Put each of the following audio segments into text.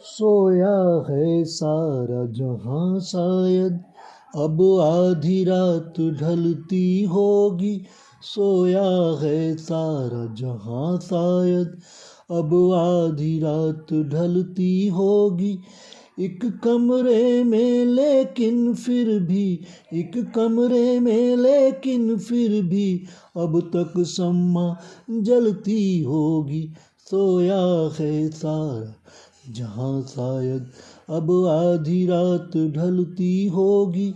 सोया है सारा जहां शायद, अब आधी रात ढलती होगी। सोया है सारा जहां शायद, अब आधी रात ढलती होगी। एक कमरे में लेकिन फिर भी, एक कमरे में लेकिन फिर भी, अब तक शम्मा जलती होगी। सोया है सारा जहां शायद, अब आधी रात ढलती होगी।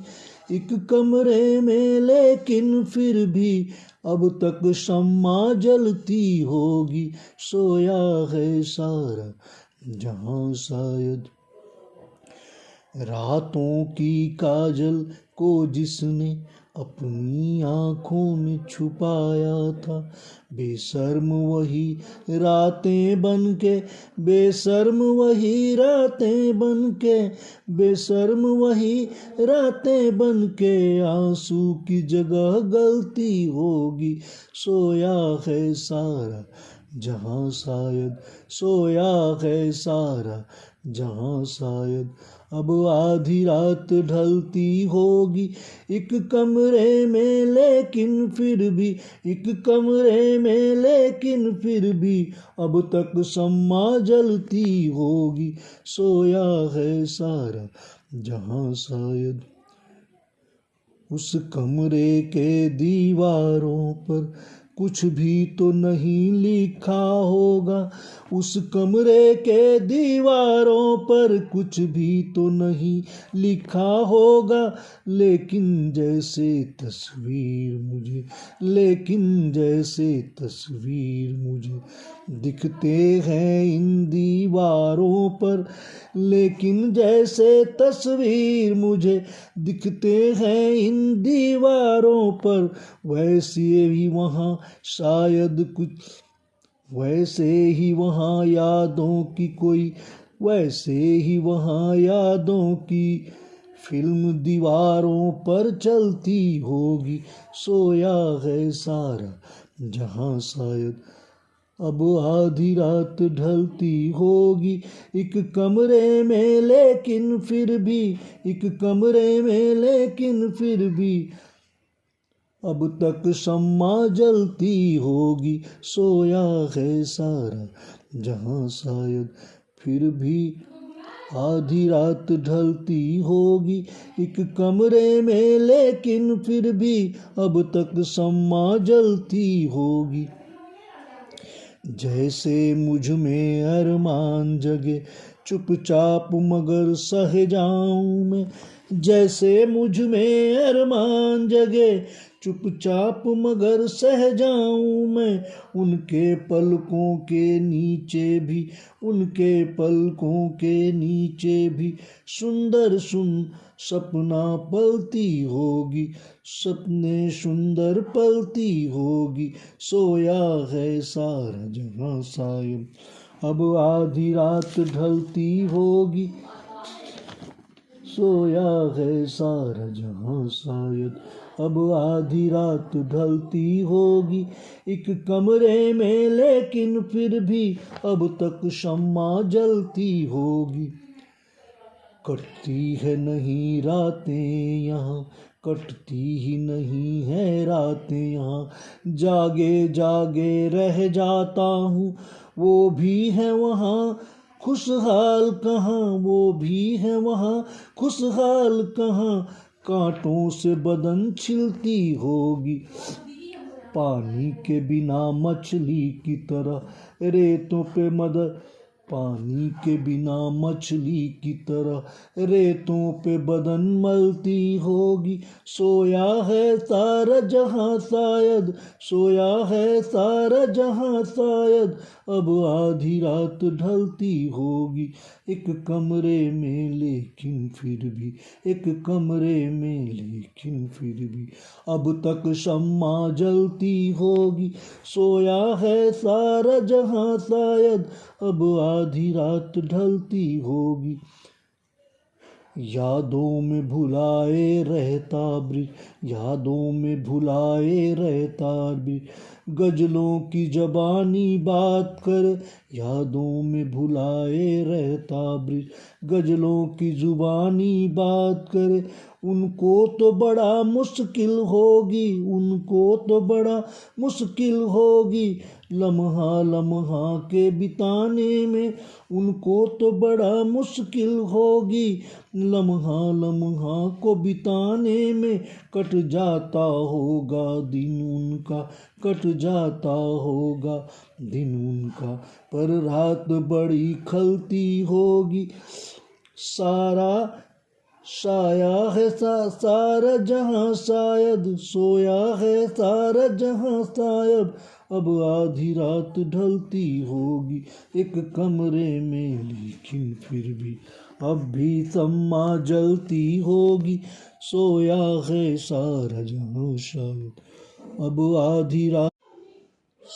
एक कमरे में लेकिन फिर भी, अब तक शम्मा जलती होगी। सोया है सारा जहां शायद। रातों की काजल को जिसने अपनी आँखों में छुपाया था, बेशर्म वही रातें बन के, बेशर्म वही रातें बन के, बेशर्म वही रातें बन के, आंसू की जगह गलती होगी। सोया है सारा जहां शायद, सोया है सारा जहां शायद, अब आधी रात ढलती होगी। एक कमरे में लेकिन फिर भी, एक कमरे में लेकिन फिर भी, अब तक शम्मा जलती होगी। सोया है सारा जहां शायद। उस कमरे के दीवारों पर कुछ भी तो नहीं लिखा होगा। उस कमरे के दीवारों पर कुछ भी तो नहीं लिखा होगा। लेकिन जैसे तस्वीर मुझे, लेकिन जैसे तस्वीर मुझे दिखते हैं इन दीवारों पर, लेकिन जैसे तस्वीर मुझे दिखते हैं इन दीवारों पर, वैसे ही वहाँ शायद कुछ, वैसे ही वहाँ यादों की कोई, वैसे ही वहाँ यादों की फिल्म दीवारों पर चलती होगी। सोया है सारा जहां शायद, अब आधी रात ढलती होगी। एक कमरे में लेकिन फिर भी, एक कमरे में लेकिन फिर भी, अब तक शम्मा जलती होगी। सोया है सारा जहां शायद, फिर भी आधी रात ढलती होगी। एक कमरे में लेकिन फिर भी, अब तक शम्मा जलती होगी। जैसे मुझ में अरमान जगे चुपचाप मगर सह जाऊं मैं, जैसे मुझ में अरमान जगे चुपचाप मगर सह जाऊं मैं। उनके पलकों के नीचे भी, उनके पलकों के नीचे भी सुंदर सपना पलती होगी, सपने सुंदर पलती होगी। सोया है सारा जहां शायद, अब आधी रात ढलती होगी। सोया है सारा जहां शायद, अब आधी रात ढलती होगी। एक कमरे में लेकिन फिर भी, अब तक शम्मा जलती होगी। कटती है नहीं रातें यहाँ, कटती ही नहीं है रातें यहाँ। जागे जागे रह जाता हूँ, वो भी है वहाँ खुशहाल कहाँ, वो भी है वहाँ खुशहाल कहाँ। कांटों से बदन छिलती होगी, पानी के बिना मछली की तरह रेतों पे मदर, पानी के बिना मछली की तरह रेतों पे बदन मलती होगी। सोया है सारा जहां शायद, सोया है सारा जहां शायद, अब आधी रात ढलती होगी। एक कमरे में लेकिन फिर भी, एक कमरे में लेकिन फिर भी, अब तक शम्मा जलती होगी। सोया है सारा जहां शायद, अब आधी रात ढलती होगी। यादों में भुलाए रहता ब्रिज, यादों में भुलाए रहता ब्रिज, गजलों की जबानी बात कर, यादों में भुलाए रहता ब्रिज। गजलों की जुबानी बात करे, उनको तो बड़ा मुश्किल होगी, उनको तो बड़ा मुश्किल होगी, लम्हा लम्हा के बिताने में, उनको तो बड़ा मुश्किल होगी, लम्हा लम्हा को बिताने में। कट जाता होगा दिन उनका, कट जाता होगा दिन उनका, पर रात बड़ी खलती होगी। सारा साया है सारा जहां शायद, सोया है सारा जहां शायद, अब आधी रात ढलती होगी एक कमरे में, लेकिन फिर भी अब भी शम्मा जलती होगी। सोया है सारा जहां शायद, अब आधी रात